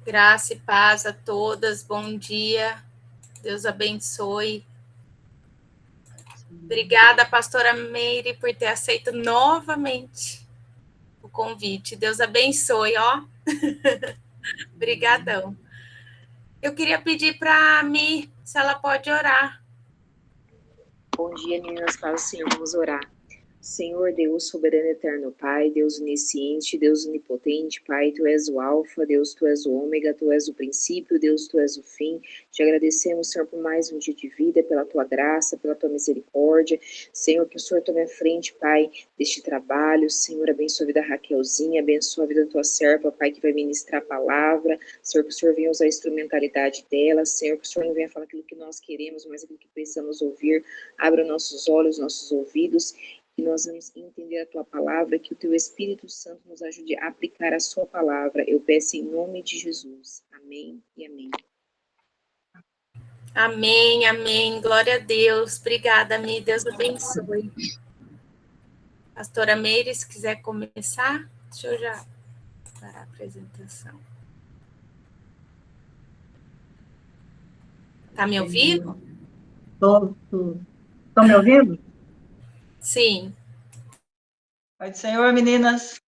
Graça e paz a todas, bom dia, Deus abençoe. Obrigada, pastora Meire, por ter aceito novamente o convite. Deus abençoe, ó. Obrigadão. Eu queria pedir para a Mi, se ela pode orar. Bom dia, meninas, paz do Senhor, vamos orar. Senhor Deus, soberano eterno Pai, Deus onisciente, Deus onipotente, Pai, Tu és o alfa, Deus, Tu és o ômega, Tu és o princípio, Deus, Tu és o fim. Te agradecemos, Senhor, por mais um dia de vida, pela Tua graça, pela Tua misericórdia. Senhor, que o Senhor tome a frente, Pai, deste trabalho. Senhor, abençoa a vida da Raquelzinha, abençoa a vida da Tua serva, Pai, que vai ministrar a palavra. Senhor, que o Senhor venha usar a instrumentalidade dela. Senhor, que o Senhor não venha falar aquilo que nós queremos, mas aquilo que precisamos ouvir. Abra nossos olhos, nossos ouvidos, que nós vamos entender a Tua palavra, que o Teu Espírito Santo nos ajude a aplicar a Sua palavra. Eu peço em nome de Jesus. Amém e amém. Amém, amém. Glória a Deus. Obrigada, Mi. Deus abençoe. Pastora Meire, se quiser começar, deixa eu já parar a apresentação. Tá me ouvindo? Estão me ouvindo? Sim. Pai do Senhor, meninas.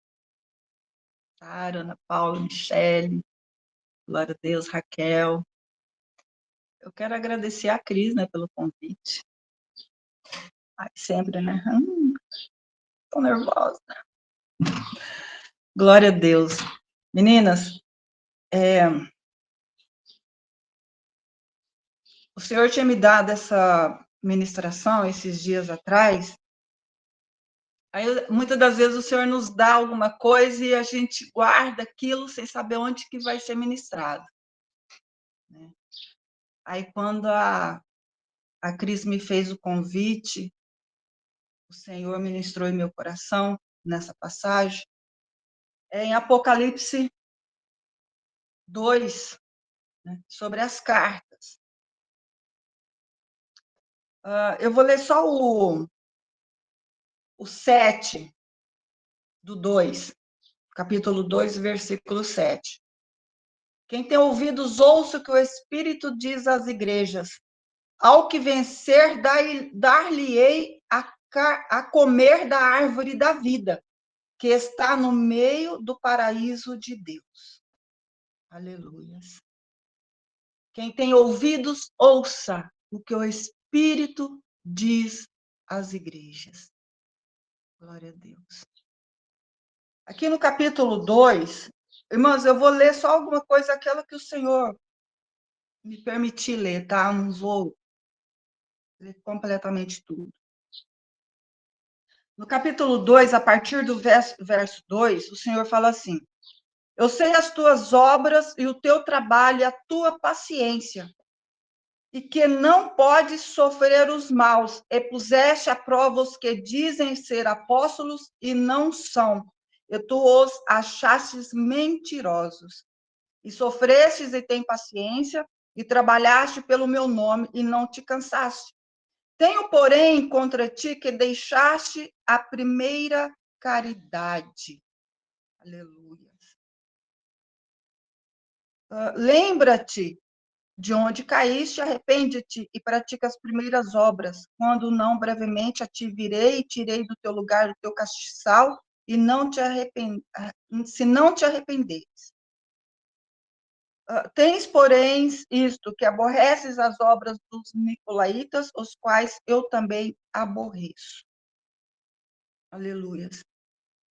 Sara, Ana Paula, Michele, glória a Deus, Raquel. Eu quero agradecer a Cris, né, pelo convite. Ai, sempre, né? Tô nervosa. Glória a Deus. Meninas, o Senhor tinha me dado essa ministração esses dias atrás. Aí, muitas das vezes, o Senhor nos dá alguma coisa e a gente guarda aquilo sem saber onde que vai ser ministrado, né? Aí, quando a Cris me fez o convite, o Senhor ministrou em meu coração nessa passagem, em Apocalipse 2, né, sobre as cartas. Eu vou ler só o 7 do 2, capítulo 2, versículo 7. Quem tem ouvidos, ouça o que o Espírito diz às igrejas. Ao que vencer, dar-lhe-ei a comer da árvore da vida, que está no meio do paraíso de Deus. Aleluias. Quem tem ouvidos, ouça o que o Espírito diz às igrejas. Glória a Deus. Aqui no capítulo 2, irmãos, eu vou ler só alguma coisa, aquela que o Senhor me permitir ler, tá? Não vou ler completamente tudo. No capítulo 2, a partir do verso 2, o Senhor fala assim: eu sei as tuas obras e o teu trabalho e a tua paciência, e que não podes sofrer os maus, e puseste à prova os que dizem ser apóstolos e não são, e tu os achastes mentirosos. E sofrestes e tem paciência, e trabalhaste pelo meu nome, e não te cansaste. Tenho, porém, contra ti que deixaste a primeira caridade. Aleluia. Lembra-te de onde caíste, arrepende-te e pratica as primeiras obras. Quando não, brevemente a ti virei e tirei do teu lugar o teu castiçal, e não te se não te arrependeres. Tens, porém, isto, que aborreces as obras dos nicolaítas, os quais eu também aborreço. Aleluia.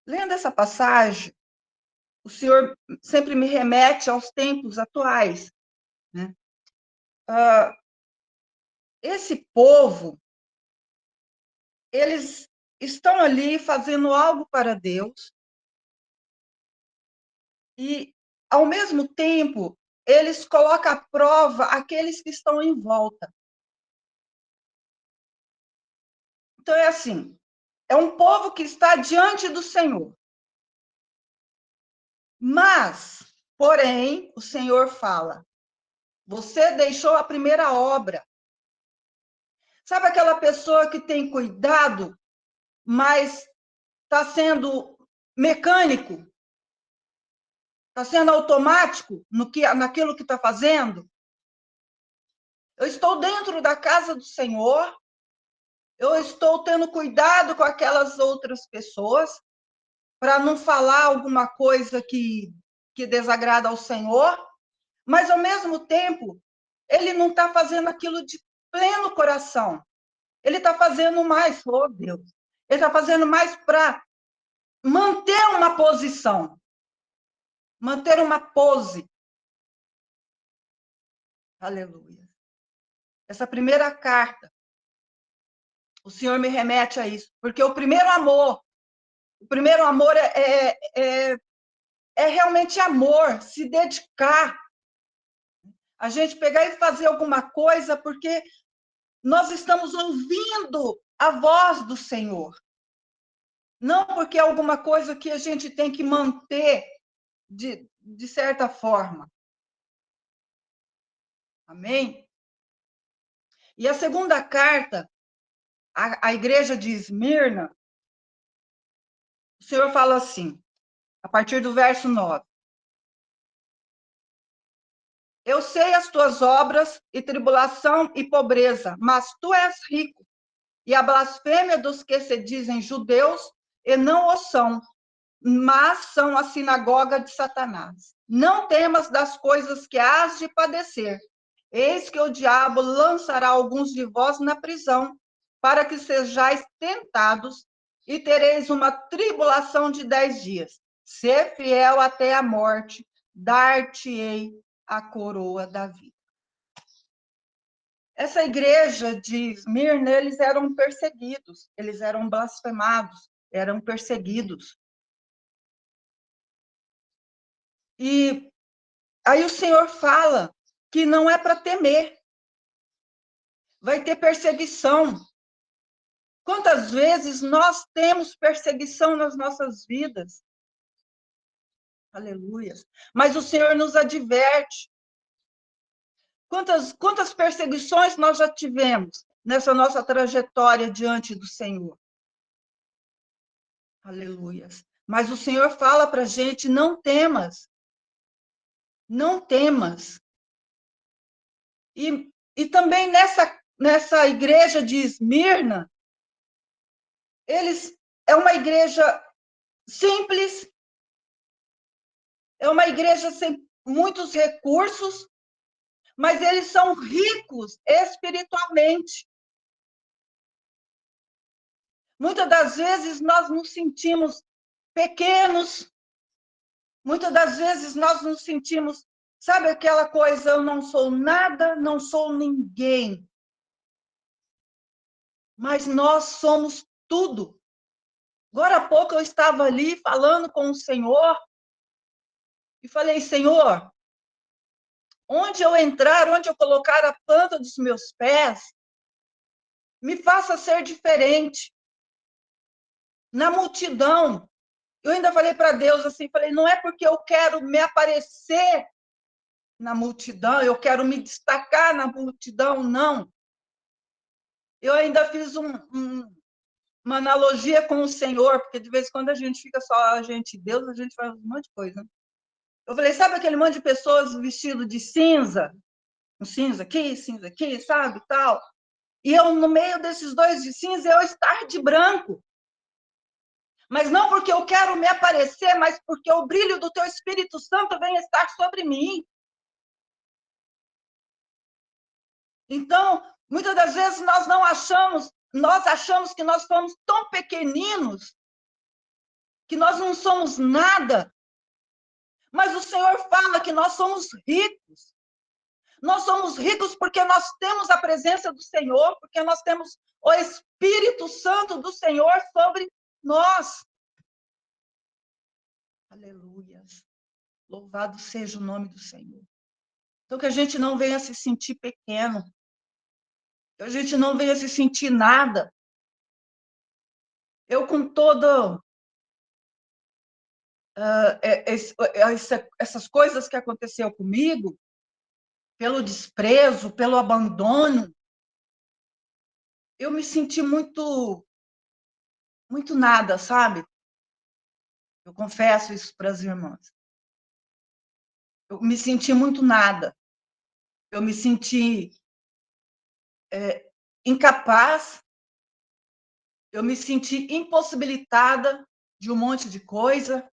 Lendo essa passagem, o Senhor sempre me remete aos tempos atuais, né? Esse povo, eles estão ali fazendo algo para Deus e, ao mesmo tempo, eles colocam à prova aqueles que estão em volta. Então, é assim, é um povo que está diante do Senhor. Mas, porém, o Senhor fala, você deixou a primeira obra. Sabe aquela pessoa que tem cuidado, mas está sendo mecânico? Está sendo automático naquilo que está fazendo? Eu estou dentro da casa do Senhor, eu estou tendo cuidado com aquelas outras pessoas, para não falar alguma coisa que desagrada ao Senhor, mas, ao mesmo tempo, ele não está fazendo aquilo de pleno coração. Ele está fazendo mais, oh Deus, ele está fazendo mais para manter uma posição, manter uma pose. Aleluia. Essa primeira carta, o Senhor me remete a isso, porque o primeiro amor é realmente amor, se dedicar, a gente pegar e fazer alguma coisa, porque nós estamos ouvindo a voz do Senhor. Não porque é alguma coisa que a gente tem que manter de certa forma. Amém? E a segunda carta, a igreja de Esmirna, o Senhor fala assim, a partir do verso 9. Eu sei as tuas obras e tribulação e pobreza, mas tu és rico. E a blasfêmia dos que se dizem judeus e não o são, mas são a sinagoga de Satanás. Não temas das coisas que hás de padecer. Eis que o diabo lançará alguns de vós na prisão, para que sejais tentados, e tereis uma tribulação de 10 dias. Ser fiel até a morte, dar-te-ei a coroa da vida. Essa igreja de Esmirna, eles eram perseguidos, eles eram blasfemados, eram perseguidos. E aí o Senhor fala que não é para temer, vai ter perseguição. Quantas vezes nós temos perseguição nas nossas vidas? Aleluia. Mas o Senhor nos adverte. Quantas perseguições nós já tivemos nessa nossa trajetória diante do Senhor? Aleluia. Mas o Senhor fala para a gente, não temas. Não temas. E também nessa igreja de Esmirna, é uma igreja simples, é uma igreja sem muitos recursos, mas eles são ricos espiritualmente. Muitas das vezes nós nos sentimos pequenos, muitas das vezes nós nos sentimos, sabe aquela coisa, eu não sou nada, não sou ninguém. Mas nós somos tudo. Agora há pouco eu estava ali falando com o Senhor e falei, Senhor, onde eu entrar, onde eu colocar a planta dos meus pés, me faça ser diferente. Na multidão, eu ainda falei para Deus assim, falei, não é porque eu quero me aparecer na multidão, eu quero me destacar na multidão, não. Eu ainda fiz uma analogia com o Senhor, porque de vez em quando a gente fica só a gente e Deus, a gente faz um monte de coisa. Né? Eu falei, sabe aquele monte de pessoas vestido de cinza? Um cinza aqui, sabe, tal. E eu, no meio desses dois de cinza, eu estar de branco. Mas não porque eu quero me aparecer, mas porque o brilho do teu Espírito Santo vem estar sobre mim. Então, muitas das vezes nós achamos que nós somos tão pequeninos, que nós não somos nada. Mas o Senhor fala que nós somos ricos. Nós somos ricos porque nós temos a presença do Senhor, porque nós temos o Espírito Santo do Senhor sobre nós. Aleluia. Louvado seja o nome do Senhor. Então, que a gente não venha se sentir pequeno. Que a gente não venha se sentir nada. Eu, com toda essas coisas que aconteceu comigo, pelo desprezo, pelo abandono, eu me senti muito nada, sabe? Eu confesso isso para as irmãs. eu me senti muito nada. Eu me senti incapaz, eu me senti impossibilitada de um monte de coisa.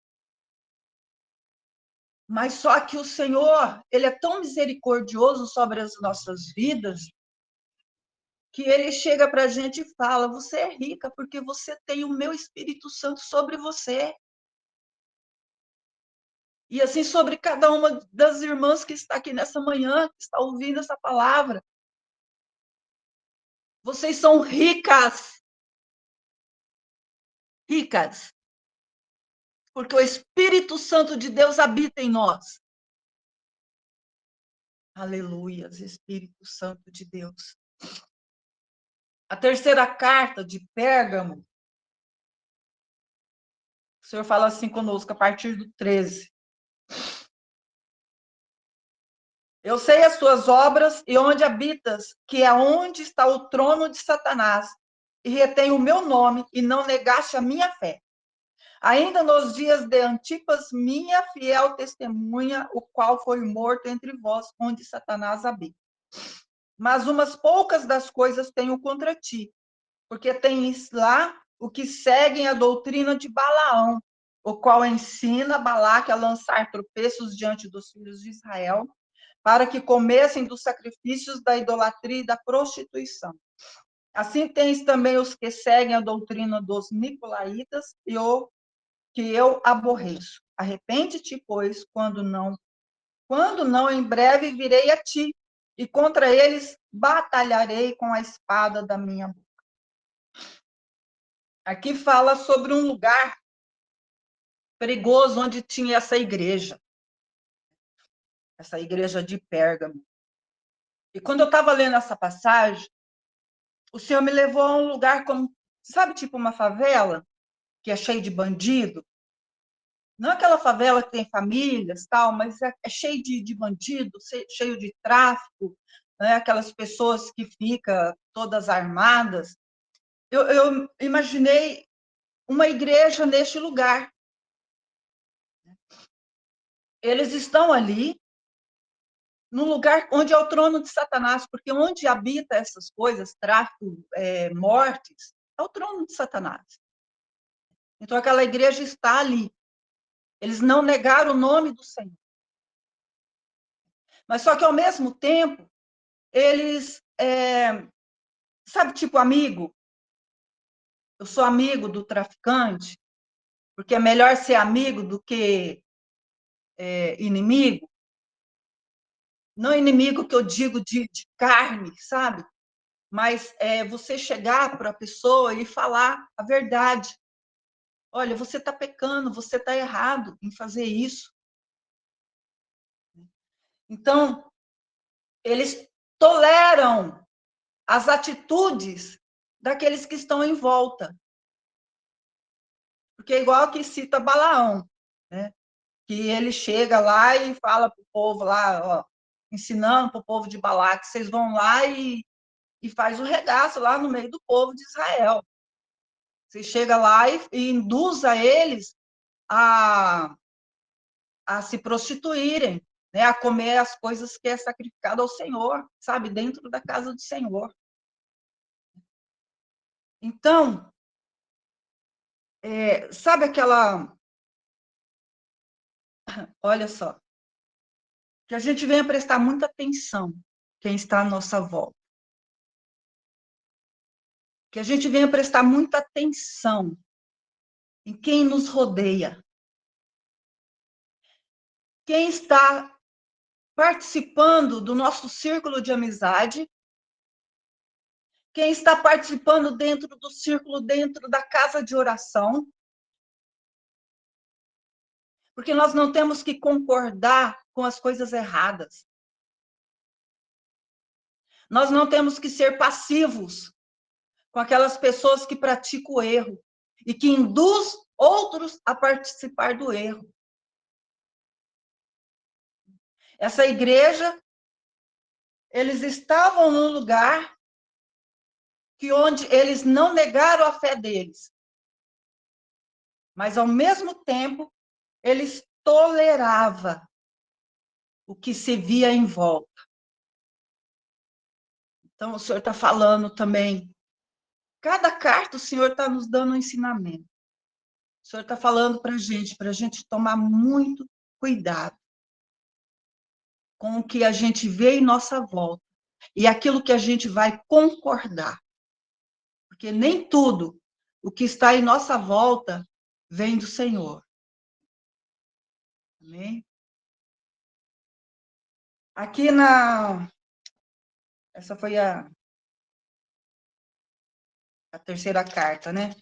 Mas só que o Senhor, Ele é tão misericordioso sobre as nossas vidas, que Ele chega para a gente e fala: você é rica porque você tem o meu Espírito Santo sobre você. E assim sobre cada uma das irmãs que está aqui nessa manhã, que está ouvindo essa palavra. Vocês são ricas. Ricas. Porque o Espírito Santo de Deus habita em nós. Aleluias, Espírito Santo de Deus. A terceira carta de Pérgamo, o Senhor fala assim conosco a partir do 13. Eu sei as tuas obras e onde habitas, que é onde está o trono de Satanás, e retém o meu nome e não negaste a minha fé. Ainda nos dias de Antipas, minha fiel testemunha, o qual foi morto entre vós, onde Satanás habita. Mas umas poucas das coisas tenho contra ti, porque tens lá o que seguem a doutrina de Balaão, o qual ensina Balaque a lançar tropeços diante dos filhos de Israel, para que comessem dos sacrifícios da idolatria e da prostituição. Assim tens também os que seguem a doutrina dos nicolaítas e o que eu aborreço. Arrepende-te, pois, quando não, em breve virei a ti, e contra eles batalharei com a espada da minha boca. Aqui fala sobre um lugar perigoso onde tinha essa igreja de Pérgamo. E quando eu estava lendo essa passagem, o Senhor me levou a um lugar como, sabe, tipo uma favela, que é cheio de bandido? Não aquela favela que tem famílias, tal, mas é cheio de bandido, cheio de tráfico, né? Aquelas pessoas que ficam todas armadas. Eu imaginei uma igreja neste lugar. Eles estão ali, num lugar onde é o trono de Satanás, porque onde habita essas coisas, tráfico, mortes, é o trono de Satanás. Então, aquela igreja está ali. Eles não negaram o nome do Senhor. Mas só que, ao mesmo tempo, eles, sabe, tipo amigo? Eu sou amigo do traficante, porque é melhor ser amigo do que inimigo. Não inimigo que eu digo de carne, sabe? Mas você chegar para a pessoa e falar a verdade. Olha, você está pecando, você está errado em fazer isso. Então, eles toleram as atitudes daqueles que estão em volta. Porque é igual que cita Balaão, né? Que ele chega lá e fala para o povo lá, ó, ensinando para o povo de Balaque, vocês vão lá e faz o regaço lá no meio do povo de Israel. Você chega lá e induz a eles a se prostituírem, né? A comer as coisas que é sacrificado ao Senhor, sabe? Dentro da casa do Senhor. Então, sabe aquela... Olha só, que a gente venha prestar muita atenção quem está à nossa volta. Que a gente venha prestar muita atenção em quem nos rodeia. Quem está participando do nosso círculo de amizade, quem está participando dentro do círculo, dentro da casa de oração, porque nós não temos que concordar com as coisas erradas. Nós não temos que ser passivos com aquelas pessoas que praticam o erro e que induz outros a participar do erro. Essa igreja, eles estavam num lugar onde eles não negaram a fé deles, mas, ao mesmo tempo, eles toleravam o que se via em volta. Então, o Senhor está falando também. Cada carta, o Senhor está nos dando um ensinamento. O Senhor está falando para a gente tomar muito cuidado com o que a gente vê em nossa volta e aquilo que a gente vai concordar. Porque nem tudo o que está em nossa volta vem do Senhor. Amém? Aqui essa foi a terceira carta, né?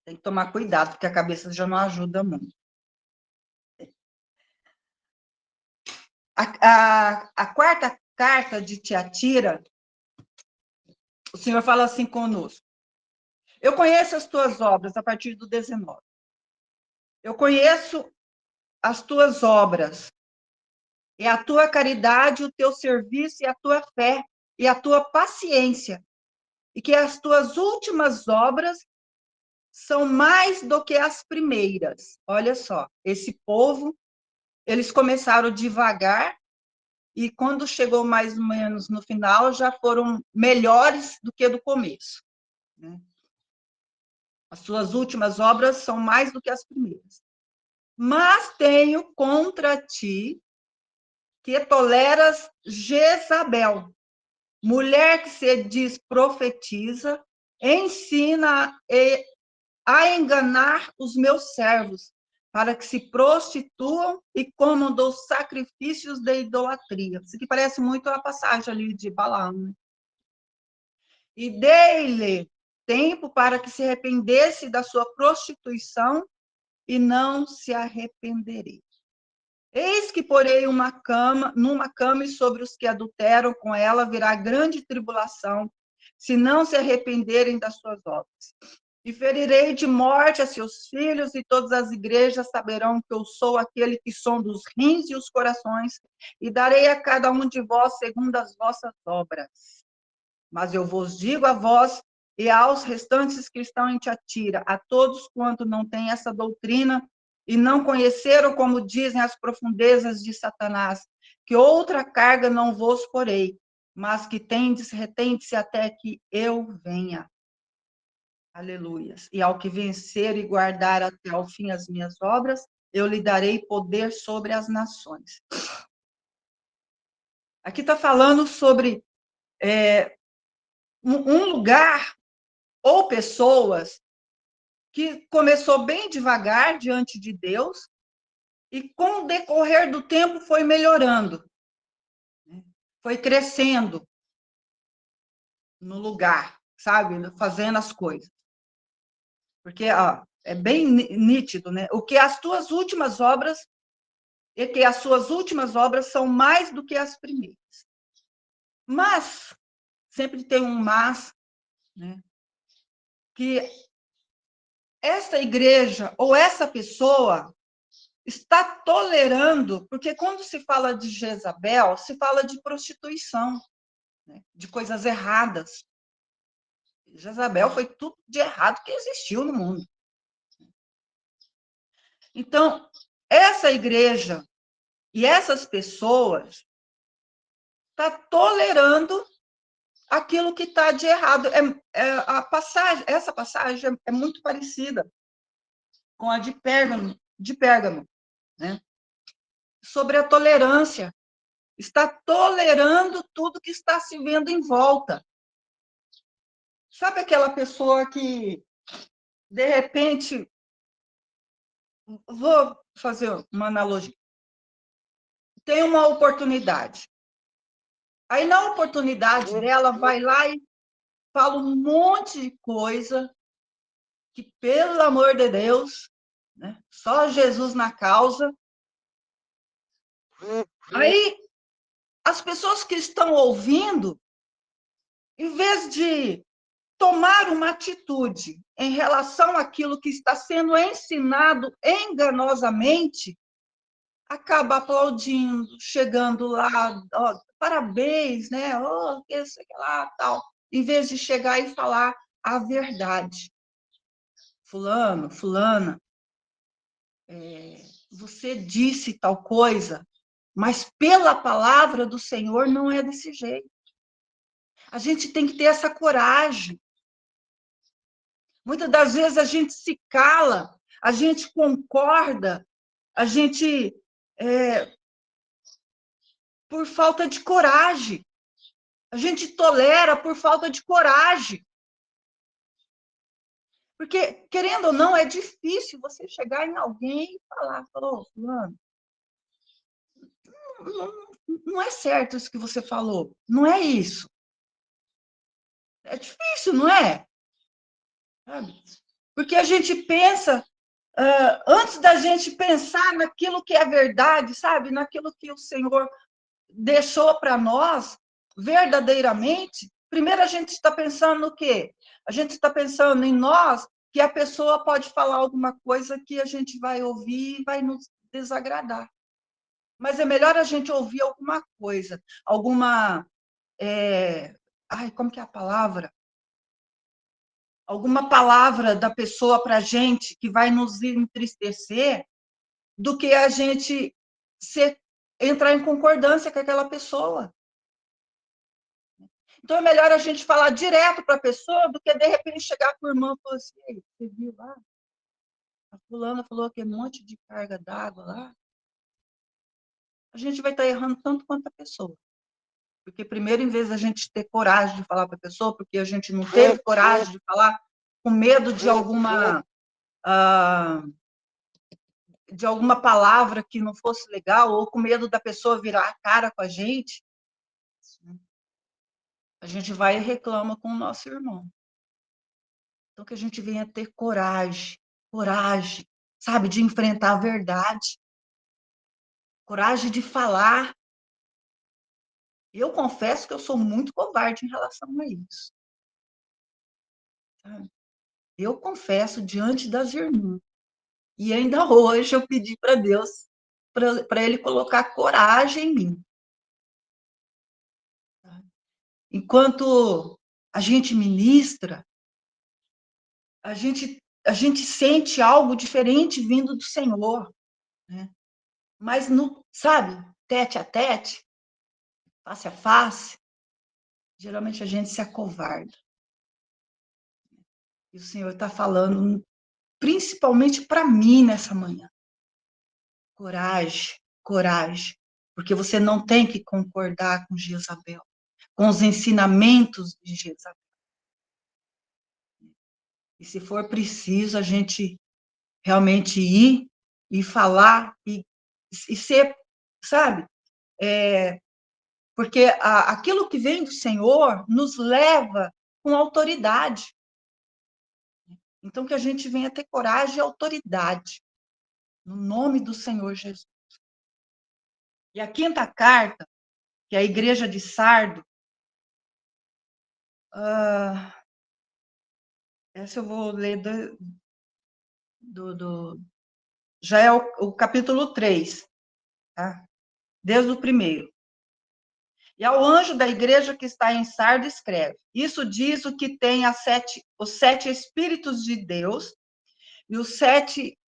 Tem que tomar cuidado, porque a cabeça já não ajuda muito. A quarta carta de Tiatira, o Senhor fala assim conosco. Eu conheço as tuas obras, a partir do 19. Eu conheço as tuas obras, e a tua caridade, o teu serviço, e a tua fé, e a tua paciência, e que as tuas últimas obras são mais do que as primeiras. Olha só, esse povo, eles começaram devagar, e quando chegou mais ou menos no final, já foram melhores do que do começo. Né? As suas últimas obras são mais do que as primeiras. Mas tenho contra ti que toleras Jezabel, mulher que se diz profetiza, ensina a enganar os meus servos, para que se prostituam e comam dos sacrifícios de idolatria. Isso aqui parece muito a passagem ali de Balaão. Né? E dei-lhe tempo para que se arrependesse da sua prostituição, e não se arrependerei. Eis que porei numa cama, e sobre os que adulteram com ela virá grande tribulação, se não se arrependerem das suas obras. E ferirei de morte a seus filhos, e todas as igrejas saberão que eu sou aquele que sonda os rins e os corações, e darei a cada um de vós segundo as vossas obras. Mas eu vos digo a vós e aos restantes que estão em Tiatira, a todos quanto não têm essa doutrina e não conheceram, como dizem, as profundezas de Satanás, que outra carga não vos porei, mas que retende-se até que eu venha. Aleluias. E ao que vencer e guardar até ao fim as minhas obras, eu lhe darei poder sobre as nações. Aqui está falando sobre um lugar ou pessoas que começou bem devagar diante de Deus e com o decorrer do tempo foi melhorando, foi crescendo no lugar, sabe, fazendo as coisas. Porque é bem nítido, né? O que as tuas últimas obras e que as suas últimas obras são mais do que as primeiras. Mas sempre tem um mas, né? Que essa igreja ou essa pessoa está tolerando, porque quando se fala de Jezabel, se fala de prostituição, né? De coisas erradas. Jezabel foi tudo de errado que existiu no mundo. Então, essa igreja e essas pessoas estão tolerando aquilo que está de errado. Essa passagem é muito parecida com a de Pérgamo, né? Sobre a tolerância. Está tolerando tudo que está se vendo em volta. Sabe aquela pessoa que, de repente, vou fazer uma analogia. Tem uma oportunidade. Aí, na oportunidade dela, vai lá e fala um monte de coisa que, pelo amor de Deus, né, só Jesus na causa. Aí, as pessoas que estão ouvindo, em vez de tomar uma atitude em relação àquilo que está sendo ensinado enganosamente, acaba aplaudindo, chegando lá, ó, parabéns, né? Oh, que sei lá, tal. Em vez de chegar e falar a verdade. Fulano, fulana, você disse tal coisa, Mas pela palavra do Senhor não é desse jeito. A gente tem que ter essa coragem. Muitas das vezes a gente se cala, a gente concorda, a gente por falta de coragem. A gente tolera por falta de coragem. Porque, querendo ou não, é difícil você chegar em alguém e falar, fulano, não é certo isso que você falou. Não é isso. É difícil, não é? Porque a gente pensa, antes da gente pensar naquilo que é verdade, sabe? Naquilo que o Senhor deixou para nós, verdadeiramente, primeiro a gente está pensando no quê? A gente está pensando em nós, que a pessoa pode falar alguma coisa que a gente vai ouvir e vai nos desagradar. Mas é melhor a gente ouvir alguma coisa, alguma. Como que é a palavra? Alguma palavra da pessoa para a gente que vai nos entristecer, do que a gente entrar em concordância com aquela pessoa. Então, é melhor a gente falar direto para a pessoa do que, de repente, chegar para o irmão e falar assim, você viu lá? A fulana falou que é um monte de carga d'água lá. A gente vai estar errando tanto quanto a pessoa. Porque, primeiro, em vez da gente ter coragem de falar para a pessoa, porque a gente não teve coragem de falar, com medo de alguma palavra que não fosse legal, ou com medo da pessoa virar a cara com a gente vai e reclama com o nosso irmão. Então, que a gente venha ter coragem, sabe, de enfrentar a verdade, coragem de falar. Eu confesso que eu sou muito covarde em relação a isso. Sabe? Eu confesso diante das irmãs. E ainda hoje eu pedi para Deus, para Ele colocar coragem em mim. Enquanto a gente ministra, a gente sente algo diferente vindo do Senhor, né? Mas, sabe, tete a tete, face a face, geralmente a gente se acovarda. E o Senhor está falando, principalmente para mim nessa manhã. Coragem, coragem, porque você não tem que concordar com Jezabel, com os ensinamentos de Jezabel. E se for preciso, a gente realmente ir e falar e ser, sabe? Porque aquilo que vem do Senhor nos leva com autoridade. Então, que a gente venha ter coragem e autoridade, no nome do Senhor Jesus. E a quinta carta, que é a igreja de Sardo, essa eu vou ler já é o capítulo 3, tá? Desde o primeiro. E ao anjo da igreja que está em Sardo escreve: isso diz o que tem os 7 Espíritos de Deus e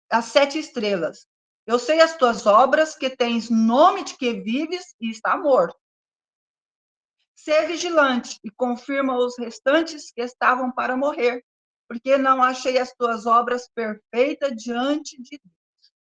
as 7 estrelas. Eu sei as tuas obras, que tens nome de que vives e está morto. Sê vigilante e confirma os restantes que estavam para morrer, porque não achei as tuas obras perfeitas diante de Deus.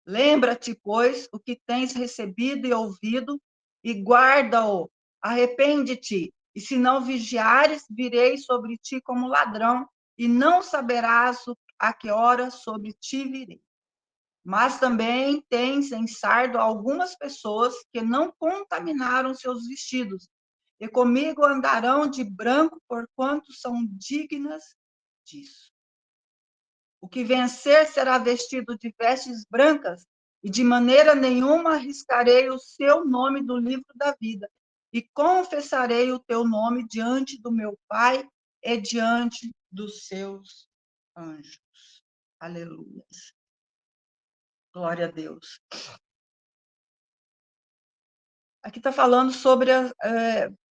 Lembra-te, pois, o que tens recebido e ouvido, e guarda-o. Arrepende-te, e se não vigiares, virei sobre ti como ladrão, e não saberás a que hora sobre ti virei. Mas também tens em Sardo algumas pessoas que não contaminaram seus vestidos, e comigo andarão de branco, porquanto são dignas disso. O que vencer será vestido de vestes brancas, e de maneira nenhuma arriscarei o seu nome do livro da vida, e confessarei o teu nome diante do meu Pai e diante dos seus anjos. Aleluia. Glória a Deus. Aqui está falando sobre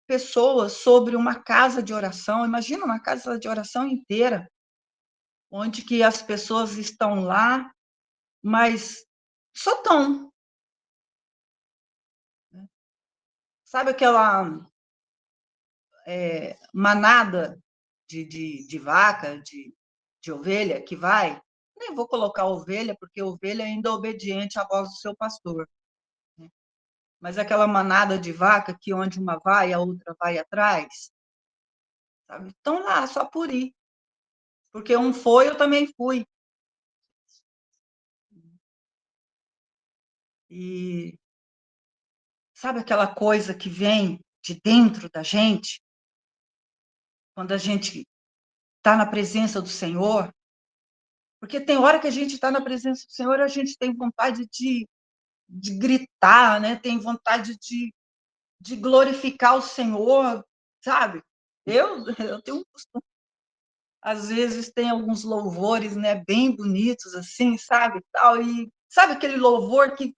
pessoas, sobre uma casa de oração. Imagina uma casa de oração inteira, onde que as pessoas estão lá, mas só estão. Sabe aquela manada de vaca, de ovelha que vai? Nem vou colocar ovelha, porque ovelha ainda é obediente à voz do seu pastor. Né? Mas aquela manada de vaca que onde uma vai, a outra vai atrás, sabe? Estão lá, só por ir. Porque um foi, eu também fui. E sabe aquela coisa que vem de dentro da gente, quando a gente está na presença do Senhor? Porque tem hora que a gente está na presença do Senhor, a gente tem vontade de gritar, né? Tem vontade de glorificar o Senhor, sabe? Eu tenho um costume, às vezes tem alguns louvores, né, bem bonitos assim, sabe, tal, e sabe aquele louvor que,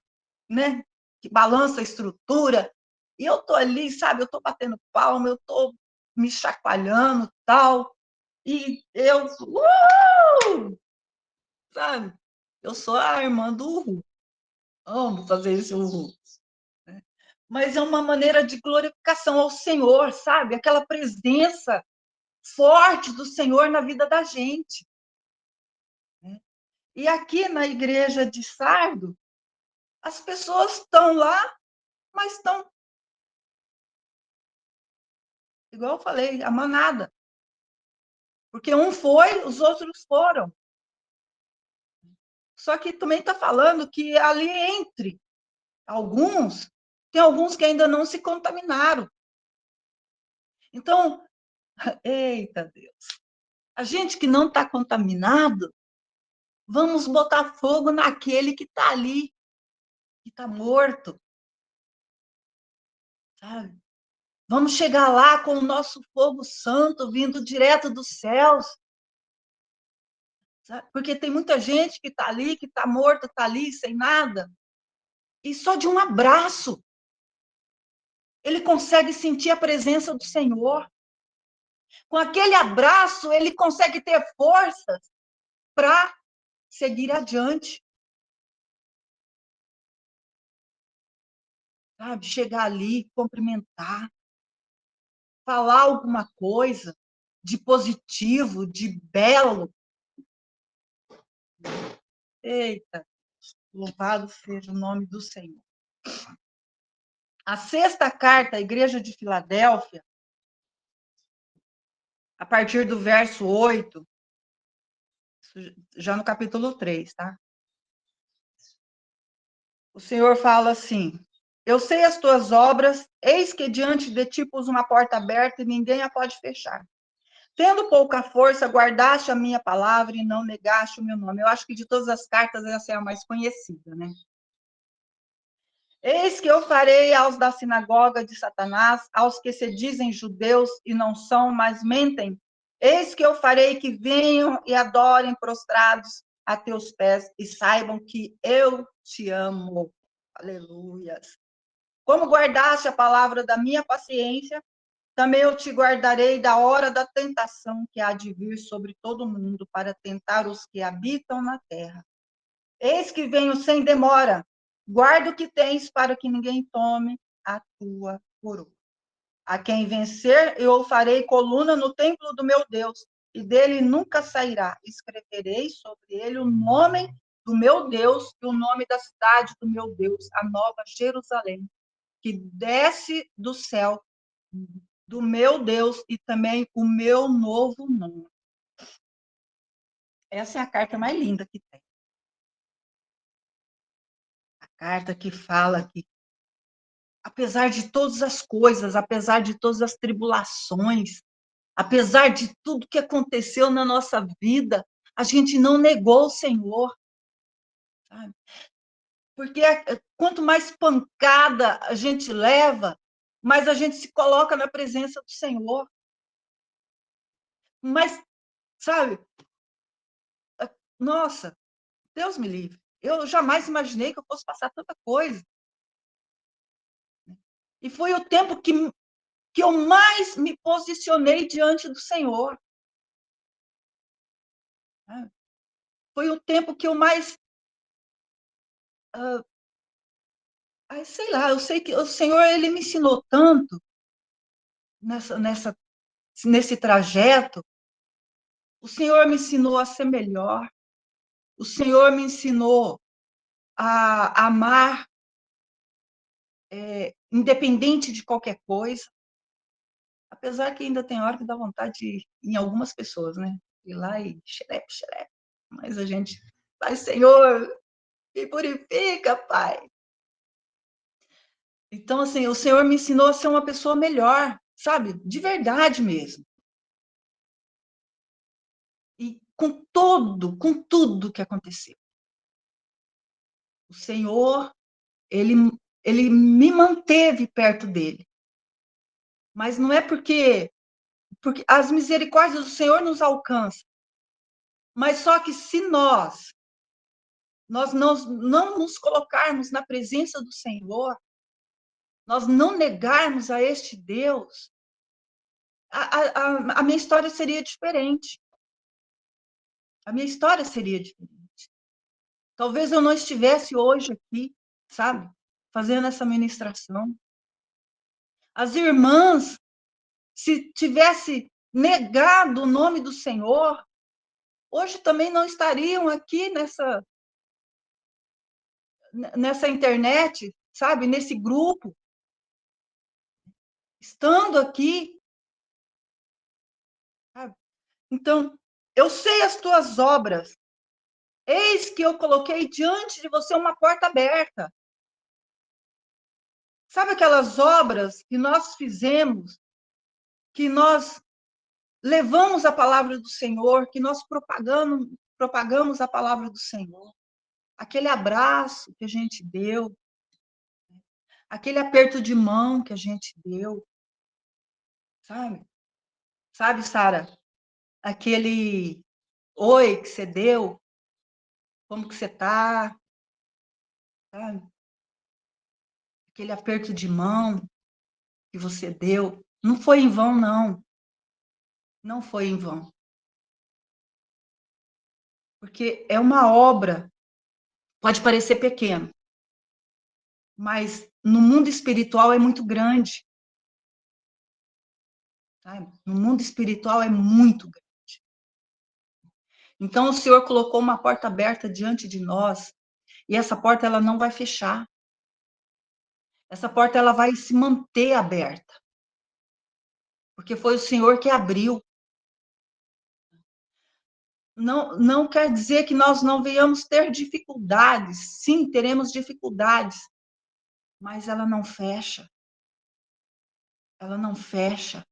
né, que balança a estrutura, e eu tô ali, sabe, eu tô batendo palma, eu tô me chacoalhando, tal, e eu, sabe? Eu sou a irmã do Uhu, amo fazer esse Uhu. Né? Mas é uma maneira de glorificação ao Senhor, sabe? Aquela presença forte do Senhor na vida da gente. Né? E aqui na igreja de Sardo, as pessoas estão lá, mas estão, igual eu falei, a manada. Porque um foi, os outros foram. Só que também está falando que ali entre alguns, tem alguns que ainda não se contaminaram. Então, eita Deus, a gente que não está contaminado, vamos botar fogo naquele que está ali, que está morto, sabe? Vamos chegar lá com o nosso fogo santo vindo direto dos céus, sabe? Porque tem muita gente que está ali, que está morta, está ali sem nada, e só de um abraço ele consegue sentir a presença do Senhor. Com aquele abraço, ele consegue ter forças para seguir adiante. Sabe? Chegar ali, cumprimentar, falar alguma coisa de positivo, de belo. Eita, louvado seja o nome do Senhor. A sexta carta à igreja de Filadélfia, a partir do verso 8, já no capítulo 3, tá? O Senhor fala assim: eu sei as tuas obras, eis que diante de ti pus uma porta aberta e ninguém a pode fechar. Tendo pouca força, guardaste a minha palavra e não negaste o meu nome. Eu acho que de todas as cartas, essa é a mais conhecida, né? Eis que eu farei aos da sinagoga de Satanás, aos que se dizem judeus e não são, mas mentem. Eis que eu farei que venham e adorem prostrados a teus pés e saibam que eu te amo. Aleluias. Como guardaste a palavra da minha paciência, também eu te guardarei da hora da tentação que há de vir sobre todo mundo para tentar os que habitam na terra. Eis que venho sem demora. Guarda o que tens para que ninguém tome a tua coroa. A quem vencer, eu o farei coluna no templo do meu Deus, e dele nunca sairá. Escreverei sobre ele o nome do meu Deus e o nome da cidade do meu Deus, a nova Jerusalém, que desce do céu do meu Deus e também o meu novo nome. Essa é a carta mais linda que tem. A carta que fala que, apesar de todas as coisas, apesar de todas as tribulações, apesar de tudo que aconteceu na nossa vida, a gente não negou o Senhor. Sabe? Porque quanto mais pancada a gente leva, mais a gente se coloca na presença do Senhor. Mas, sabe, nossa, Deus me livre. Eu jamais imaginei que eu fosse passar tanta coisa. E foi o tempo que eu mais me posicionei diante do Senhor. Foi o tempo que eu mais Aí, sei lá, eu sei que o Senhor, ele me ensinou tanto nesse trajeto. O Senhor me ensinou a ser melhor. O Senhor me ensinou a amar, independente de qualquer coisa. Apesar que ainda tem hora que dá vontade em algumas pessoas, né? Ir lá e xerepe, xerepe. Mas a gente vai, Senhor, me purifica, Pai. Então, assim, o Senhor me ensinou a ser uma pessoa melhor, sabe? De verdade mesmo. E com tudo que aconteceu. O Senhor, ele me manteve perto dele. Mas não é porque as misericórdias do Senhor nos alcançam. Mas só que se nós não nos colocarmos na presença do Senhor, nós não negarmos a este Deus, a minha história seria diferente. A minha história seria diferente. Talvez eu não estivesse hoje aqui, sabe? Fazendo essa ministração. As irmãs, se tivesse negado o nome do Senhor, hoje também não estariam aqui nessa internet, sabe? Nesse grupo. Estando aqui. Sabe? Então, eu sei as tuas obras. Eis que eu coloquei diante de você uma porta aberta. Sabe aquelas obras que nós fizemos, que nós levamos a palavra do Senhor, que nós propagamos a palavra do Senhor? Aquele abraço que a gente deu, aquele aperto de mão que a gente deu, sabe? Sabe, Sara? Aquele oi que você deu, como que você tá, sabe? Aquele aperto de mão que você deu, não foi em vão, não. Não foi em vão. Porque é uma obra, pode parecer pequena, mas no mundo espiritual é muito grande. Sabe? No mundo espiritual é muito grande. Então, o Senhor colocou uma porta aberta diante de nós, e essa porta ela não vai fechar. Essa porta ela vai se manter aberta. Porque foi o Senhor que abriu. Não quer dizer que nós não venhamos ter dificuldades. Sim, teremos dificuldades. Mas ela não fecha. Ela não fecha.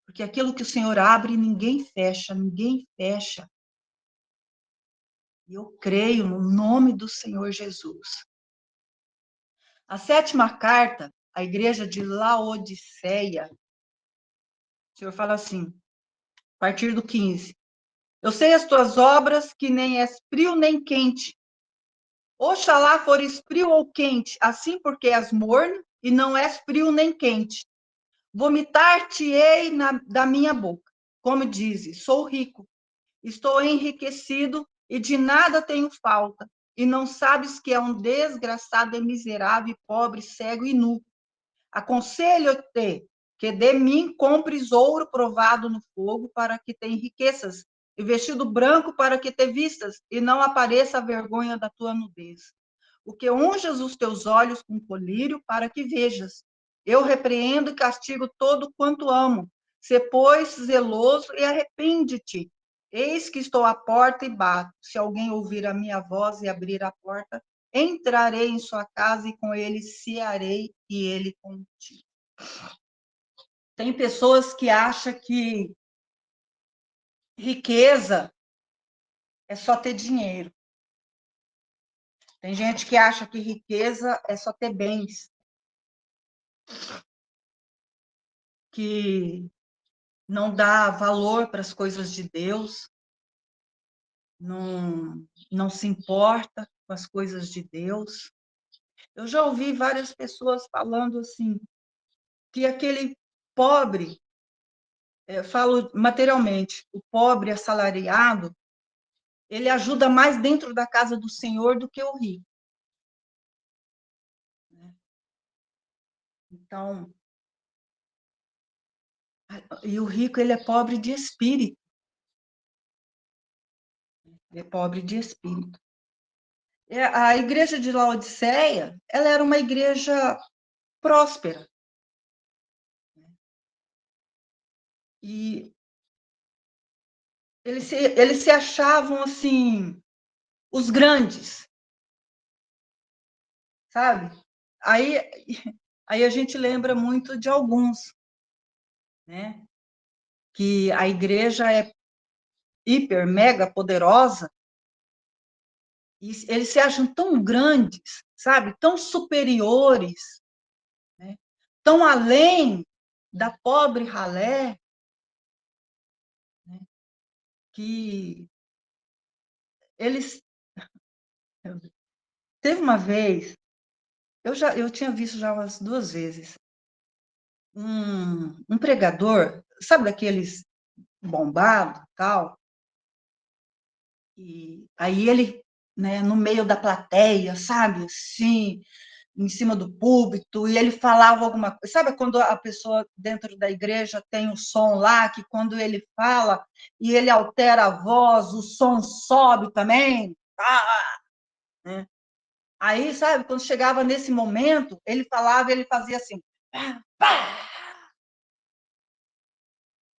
Porque aquilo que o Senhor abre, ninguém fecha, ninguém fecha. E eu creio no nome do Senhor Jesus. A 7ª carta, a igreja de Laodiceia, o Senhor fala assim, a partir do 15. Eu sei as tuas obras, que nem és frio nem quente. Oxalá fores frio ou quente, assim porque és morno e não és frio nem quente. Vomitar-te-ei da minha boca. Como dizes, sou rico, estou enriquecido e de nada tenho falta. E não sabes que é um desgraçado e miserável, pobre, cego e nu. Aconselho-te que de mim compres ouro provado no fogo para que tenha riquezas, e vestido branco para que te vistas, e não apareça a vergonha da tua nudez. O que unjas os teus olhos com colírio para que vejas. Eu repreendo e castigo todo quanto amo. Sê, pois, zeloso e arrepende-te. Eis que estou à porta e bato. Se alguém ouvir a minha voz e abrir a porta, entrarei em sua casa e com ele cearei e ele contigo. Tem pessoas que acham que riqueza é só ter dinheiro. Tem gente que acha que riqueza é só ter bens. Que não dá valor para as coisas de Deus, não se importa com as coisas de Deus. Eu já ouvi várias pessoas falando assim, que aquele pobre, falo materialmente, o pobre assalariado, ele ajuda mais dentro da casa do Senhor do que o rico. Então, e o rico, ele é pobre de espírito. Ele é pobre de espírito. A igreja de Laodiceia, ela era uma igreja próspera. E eles se achavam, assim, os grandes, sabe? Aí, aí a gente lembra muito de alguns, né? Que a igreja é hiper, mega poderosa, e eles se acham tão grandes, sabe? Tão superiores, né? Tão além da pobre ralé, né? Que eles... Teve uma vez, eu tinha visto já umas 2 vezes, um pregador, sabe daqueles bombado, tal, e aí ele, né, no meio da plateia, sabe, assim, em cima do púlpito, e ele falava alguma coisa. Sabe quando a pessoa dentro da igreja tem o som lá, que quando ele fala e ele altera a voz, o som sobe também? Né? Aí, sabe, quando chegava nesse momento, ele falava, ele fazia assim, pá, pá,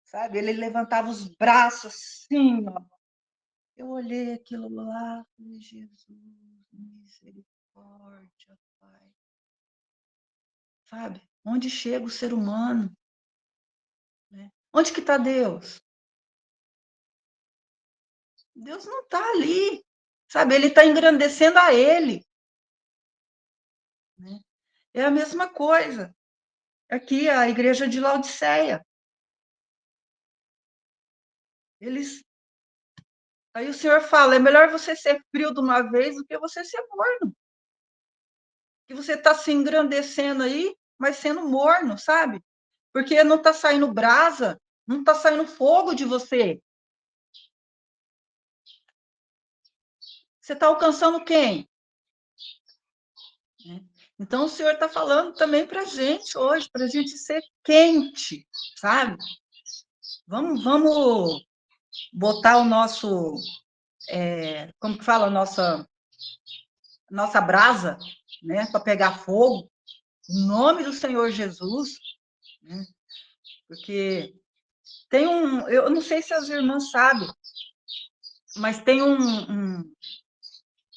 sabe? Ele levantava os braços assim, ó. Eu olhei aquilo lá, falei, Jesus, misericórdia, Pai. Sabe? Onde chega o ser humano? Né? Onde que está Deus? Deus não está ali. Sabe? Ele está engrandecendo a ele. Né? É a mesma coisa. Aqui, a igreja de Laodiceia. Eles... Aí o Senhor fala, é melhor você ser frio de uma vez do que você ser morno. Que você está se engrandecendo aí, mas sendo morno, sabe? Porque não está saindo brasa, não está saindo fogo de você. Você está alcançando quem? Então, o Senhor está falando também para a gente hoje, para a gente ser quente, sabe? Vamos botar o nosso, como que fala, nossa brasa, né, para pegar fogo, em nome do Senhor Jesus, né? Porque tem eu não sei se as irmãs sabem, mas tem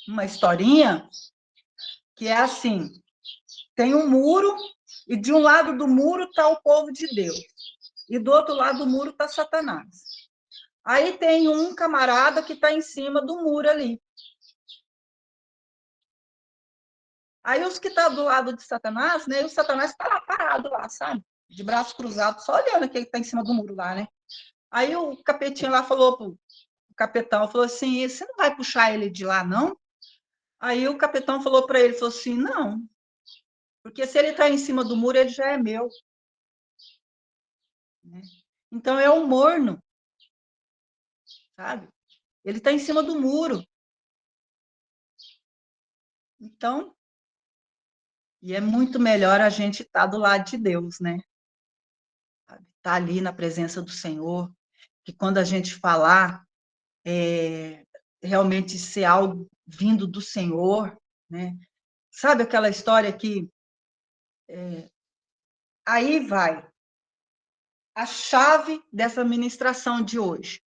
uma historinha que é assim, tem um muro, e de um lado do muro está o povo de Deus, e do outro lado do muro está Satanás. Aí tem um camarada que está em cima do muro ali. Aí os que estão do lado de Satanás, né? O Satanás está lá parado lá, sabe? De braços cruzados, só olhando aquele que está em cima do muro lá, né? Aí o capetinho lá falou pro capitão, falou assim, você não vai puxar ele de lá, não? Aí o capitão falou para ele, falou assim, não, porque se ele está em cima do muro, ele já é meu. Né? Então é um morno, sabe? Ele está em cima do muro. Então, e é muito melhor a gente estar do lado de Deus, né? Estar ali na presença do Senhor, que quando a gente falar, realmente ser algo vindo do Senhor, né? Sabe aquela história que aí vai a chave dessa ministração de hoje,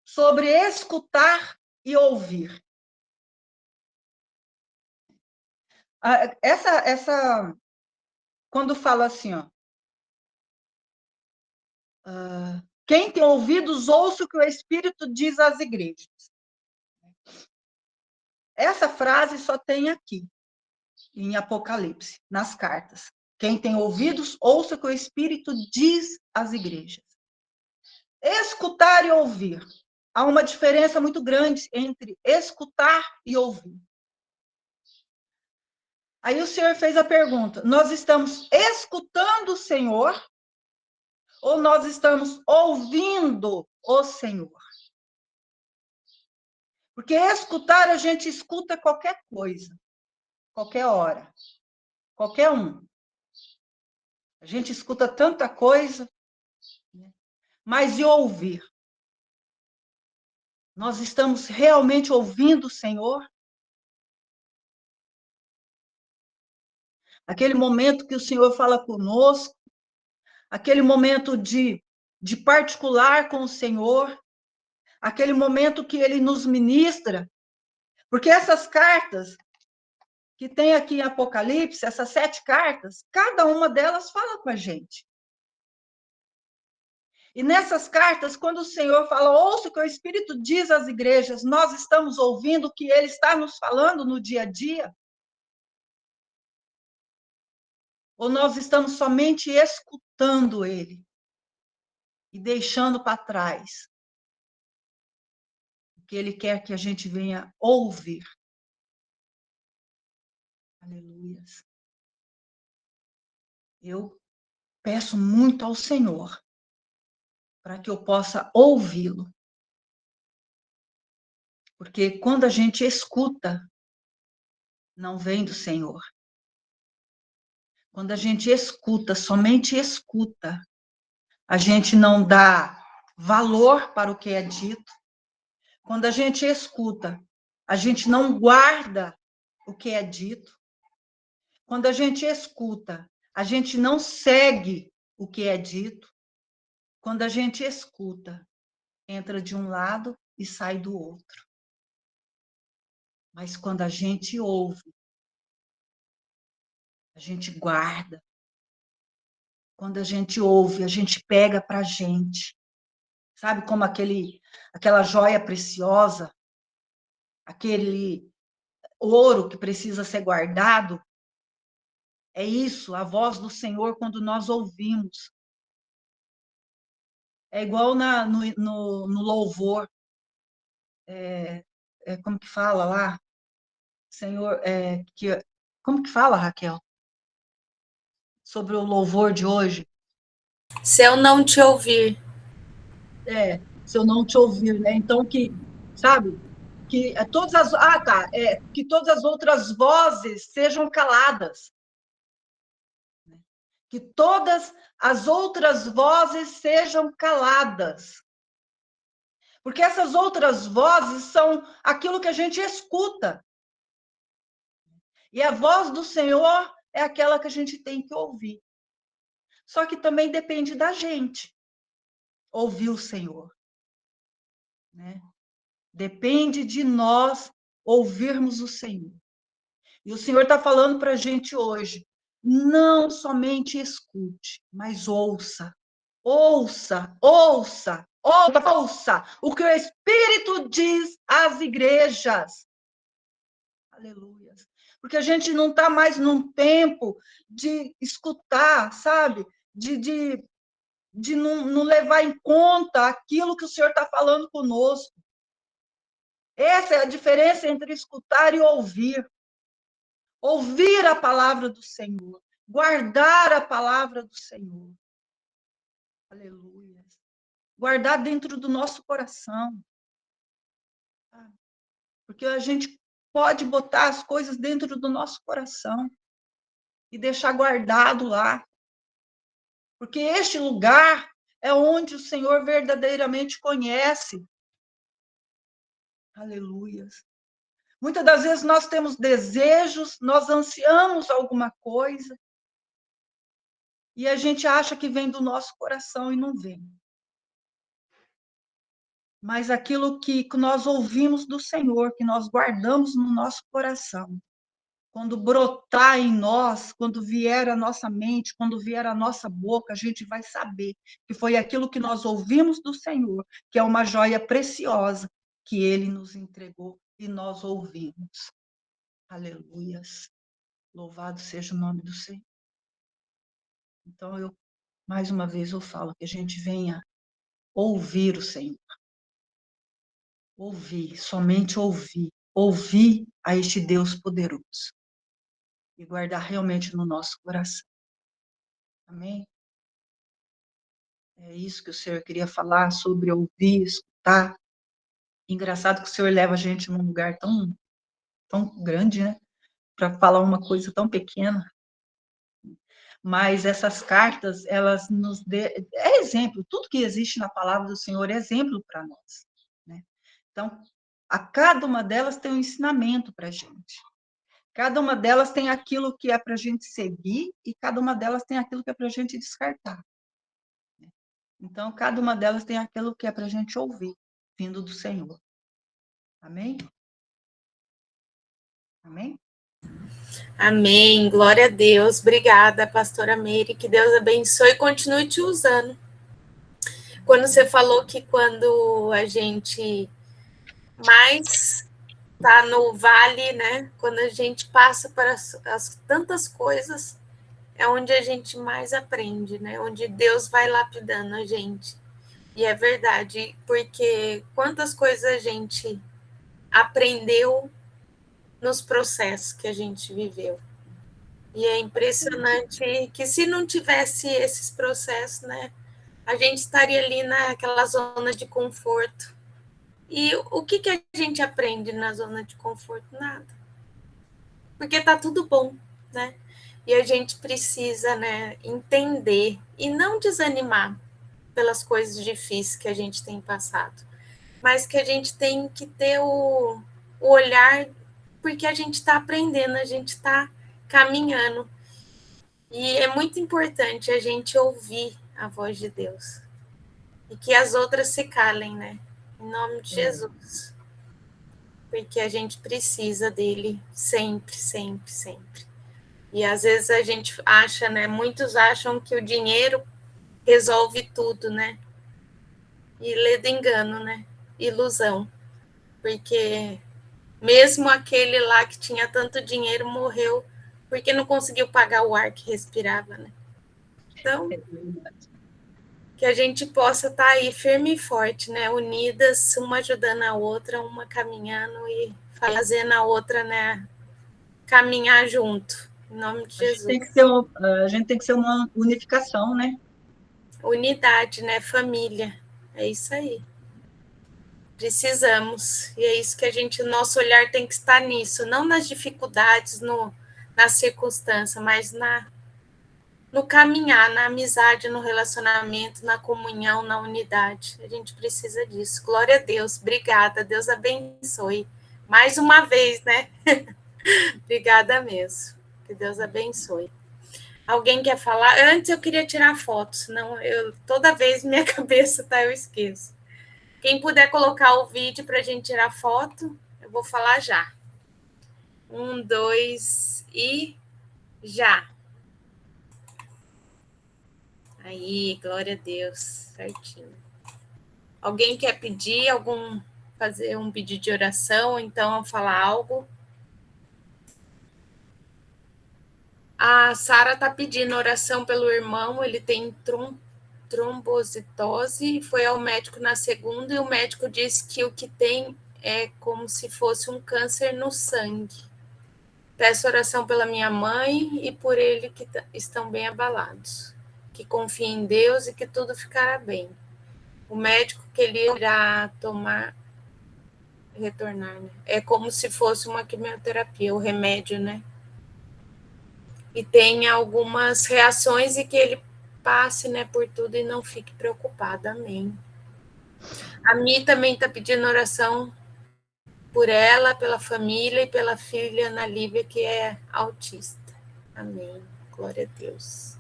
sobre escutar e ouvir. Essa quando fala assim, ó, quem tem ouvidos, ouça o que o Espírito diz às igrejas. Essa frase só tem aqui, em Apocalipse, nas cartas. Quem tem ouvidos, ouça o que o Espírito diz às igrejas. Escutar e ouvir. Há uma diferença muito grande entre escutar e ouvir. Aí o Senhor fez a pergunta: nós estamos escutando o Senhor ou nós estamos ouvindo o Senhor? Porque escutar, a gente escuta qualquer coisa, qualquer hora. Qualquer um. A gente escuta tanta coisa, né? Mas e ouvir? Nós estamos realmente ouvindo o Senhor? Aquele momento que o Senhor fala conosco, aquele momento de particular com o Senhor, aquele momento que Ele nos ministra, porque essas cartas que tem aqui em Apocalipse, essas 7 cartas, cada uma delas fala com a gente. E nessas cartas, quando o Senhor fala, ouça o que o Espírito diz às igrejas, nós estamos ouvindo o que Ele está nos falando no dia a dia? Ou nós estamos somente escutando Ele e deixando para trás o que Ele quer que a gente venha ouvir? Aleluia. Eu peço muito ao Senhor para que eu possa ouvi-lo. Porque quando a gente escuta, não vem do Senhor. Quando a gente escuta, somente escuta, a gente não dá valor para o que é dito. Quando a gente escuta, a gente não guarda o que é dito. Quando a gente escuta, a gente não segue o que é dito. Quando a gente escuta, entra de um lado e sai do outro. Mas quando a gente ouve, a gente guarda. Quando a gente ouve, a gente pega para a gente. Sabe como aquela joia preciosa, aquele ouro que precisa ser guardado? É isso, a voz do Senhor quando nós ouvimos. É igual no louvor. Como que fala lá? Senhor, como que fala, Raquel? Sobre o louvor de hoje? Se eu não te ouvir. Se eu não te ouvir, né? Então, sabe, que todas as. Ah, tá. Que todas as outras vozes sejam caladas. Que todas as outras vozes sejam caladas. Porque essas outras vozes são aquilo que a gente escuta. E a voz do Senhor é aquela que a gente tem que ouvir. Só que também depende da gente ouvir o Senhor, né? Depende de nós ouvirmos o Senhor. E o Senhor está falando para a gente hoje, não somente escute, mas ouça. Ouça, ouça, ouça o que o Espírito diz às igrejas. Aleluia. Porque a gente não está mais num tempo de escutar, sabe? De não levar em conta aquilo que o Senhor está falando conosco. Essa é a diferença entre escutar e ouvir. Ouvir a palavra do Senhor. Guardar a palavra do Senhor. Aleluia. Guardar dentro do nosso coração. Porque a gente pode botar as coisas dentro do nosso coração e deixar guardado lá. Porque este lugar é onde o Senhor verdadeiramente conhece. Aleluia. Muitas das vezes nós temos desejos, nós ansiamos alguma coisa, e a gente acha que vem do nosso coração e não vem. Mas aquilo que nós ouvimos do Senhor, que nós guardamos no nosso coração, quando brotar em nós, quando vier à nossa mente, quando vier à nossa boca, a gente vai saber que foi aquilo que nós ouvimos do Senhor, que é uma joia preciosa que Ele nos entregou e nós ouvimos. Aleluias. Louvado seja o nome do Senhor. Então, mais uma vez, eu falo que a gente venha ouvir o Senhor. Ouvir, somente ouvir. Ouvir a este Deus poderoso. E guardar realmente no nosso coração. Amém? É isso que o Senhor queria falar sobre ouvir, escutar. Engraçado que o Senhor leva a gente num lugar tão grande, né? Para falar uma coisa tão pequena. Mas essas cartas, elas nos é exemplo, tudo que existe na palavra do Senhor é exemplo para nós, né? Então, a cada uma delas tem um ensinamento para a gente. Cada uma delas tem aquilo que é para a gente seguir e cada uma delas tem aquilo que é para a gente descartar. Então, cada uma delas tem aquilo que é para a gente ouvir, vindo do Senhor. Amém? Amém? Amém. Glória a Deus. Obrigada, pastora Meire. Que Deus abençoe e continue te usando. Quando você falou que quando a gente mais está no vale, né? Quando a gente passa para as tantas coisas, é onde a gente mais aprende, né? Onde Deus vai lapidando a gente. E é verdade, porque quantas coisas a gente aprendeu nos processos que a gente viveu. E é impressionante que se não tivesse esses processos, né, a gente estaria ali naquela zona de conforto. E o que a gente aprende na zona de conforto? Nada. Porque tá tudo bom, né? E a gente precisa, né, entender e não desanimar pelas coisas difíceis que a gente tem passado, mas que a gente tem que ter o olhar, porque a gente está aprendendo, a gente está caminhando. E é muito importante a gente ouvir a voz de Deus. E que as outras se calem, né? Em nome de Jesus. Porque a gente precisa dele sempre, sempre, sempre. E às vezes a gente acha, né? Muitos acham que o dinheiro resolve tudo, né? E lê do engano, né? Ilusão. Porque mesmo aquele lá que tinha tanto dinheiro morreu porque não conseguiu pagar o ar que respirava, né? Então, que a gente possa estar aí firme e forte, né? Unidas, uma ajudando a outra, uma caminhando e fazendo a outra, né? Caminhar junto, em nome de Jesus. A gente tem que ser uma unificação, né? Unidade, né? Família. É isso aí. Precisamos. E é isso que a gente, nosso olhar tem que estar nisso, não nas dificuldades, na circunstância, mas no caminhar, na amizade, no relacionamento, na comunhão, na unidade. A gente precisa disso. Glória a Deus. Obrigada. Deus abençoe. Mais uma vez, né? Obrigada mesmo. Que Deus abençoe. Alguém quer falar? Antes eu queria tirar foto, senão toda vez minha cabeça tá, eu esqueço. Quem puder colocar o vídeo para a gente tirar foto, eu vou falar já. 1, 2 e já. Aí, glória a Deus, certinho. Alguém quer pedir fazer um pedido de oração, então falar algo? A Sara está pedindo oração pelo irmão, ele tem trombocitose, foi ao médico na segunda e o médico disse que o que tem é como se fosse um câncer no sangue. Peço oração pela minha mãe e por ele que estão bem abalados. Que confiem em Deus e que tudo ficará bem. O médico que ele irá retornar, né? É como se fosse uma quimioterapia, o remédio, né? E tem algumas reações e que ele passe, né, por tudo e não fique preocupado. Amém. A Mi também está pedindo oração por ela, pela família e pela filha Ana Lívia, que é autista. Amém. Glória a Deus.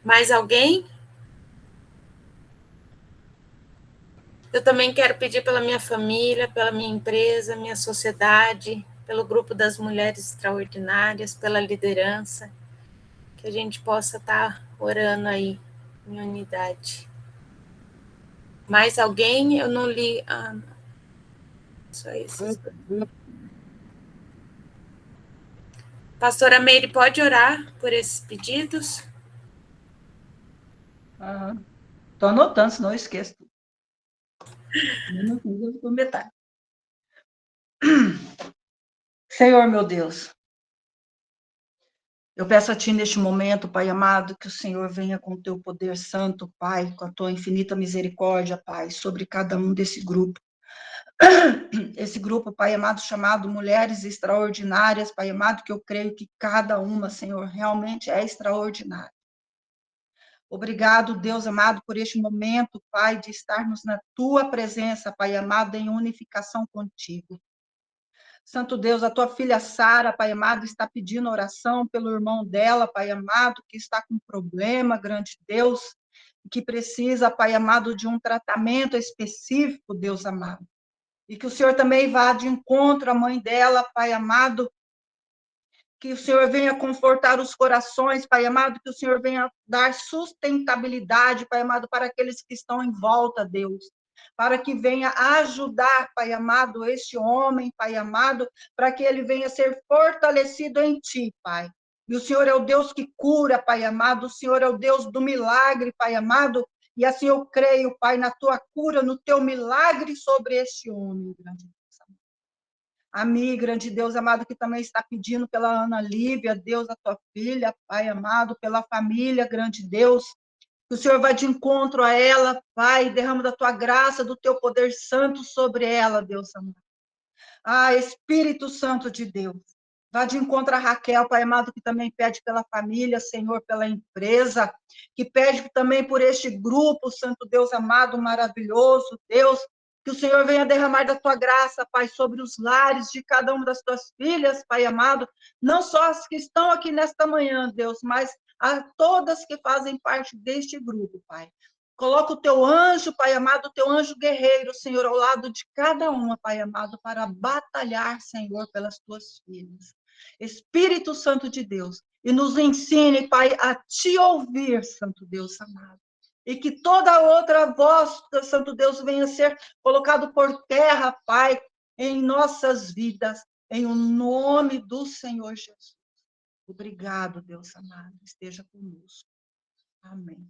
Mais alguém? Eu também quero pedir pela minha família, pela minha empresa, minha sociedade, pelo grupo das mulheres extraordinárias, pela liderança, que a gente possa estar orando aí em unidade. Mais alguém? Eu não li. Só isso. Pastora Meire, pode orar por esses pedidos? Estou anotando, senão eu esqueço. Não metade. Senhor, meu Deus, eu peço a Ti neste momento, Pai amado, que o Senhor venha com o Teu poder santo, Pai, com a Tua infinita misericórdia, Pai, sobre cada um desse grupo. esse grupo, Pai amado, chamado Mulheres Extraordinárias, Pai amado, que eu creio que cada uma, Senhor, realmente é extraordinária. Obrigado, Deus amado, por este momento, Pai, de estarmos na Tua presença, Pai amado, em unificação contigo. Santo Deus, a Tua filha Sara, Pai amado, está pedindo oração pelo irmão dela, Pai amado, que está com problema, grande Deus, que precisa, Pai amado, de um tratamento específico, Deus amado. E que o Senhor também vá de encontro à mãe dela, Pai amado, que o Senhor venha confortar os corações, Pai amado, que o Senhor venha dar sustentabilidade, Pai amado, para aqueles que estão em volta, Deus, para que venha ajudar, Pai amado, este homem, Pai amado, para que ele venha ser fortalecido em Ti, Pai. E o Senhor é o Deus que cura, Pai amado, o Senhor é o Deus do milagre, Pai amado, e assim eu creio, Pai, na Tua cura, no Teu milagre sobre este homem, grande Deus. Amém, grande Deus amado, que também está pedindo pela Ana Lívia, Deus, a tua filha, Pai amado, pela família, grande Deus, que o Senhor vai de encontro a ela, Pai, derrama da tua graça, do teu poder santo sobre ela, Deus amado. Espírito Santo de Deus, vá de encontro a Raquel, Pai amado, que também pede pela família, Senhor, pela empresa, que pede também por este grupo, Santo Deus amado, maravilhoso, Deus, que o Senhor venha derramar da tua graça, Pai, sobre os lares de cada uma das tuas filhas, Pai amado, não só as que estão aqui nesta manhã, Deus, mas a todas que fazem parte deste grupo, Pai. Coloca o teu anjo, Pai amado, o teu anjo guerreiro, Senhor, ao lado de cada uma, Pai amado, para batalhar, Senhor, pelas tuas filhas. Espírito Santo de Deus, e nos ensine, Pai, a te ouvir, Santo Deus amado. E que toda outra voz, Santo Deus, venha a ser colocado por terra, Pai, em nossas vidas, em o nome do Senhor Jesus. Obrigado, Deus amado, esteja conosco. Amém.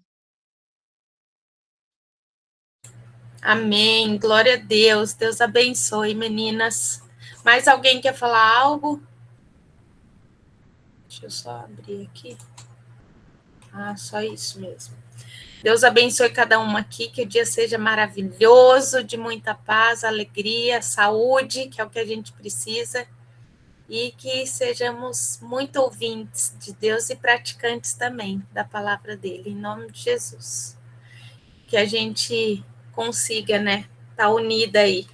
Amém. Glória a Deus. Deus abençoe, meninas. Mais alguém quer falar algo? Deixa eu só abrir aqui. Só isso mesmo. Deus abençoe cada uma aqui, que o dia seja maravilhoso, de muita paz, alegria, saúde, que é o que a gente precisa, e que sejamos muito ouvintes de Deus e praticantes também da palavra dele, em nome de Jesus. Que a gente consiga, né, estar unida aí,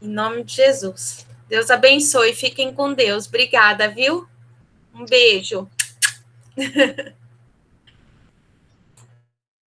em nome de Jesus. Deus abençoe, fiquem com Deus. Obrigada, viu? Um beijo.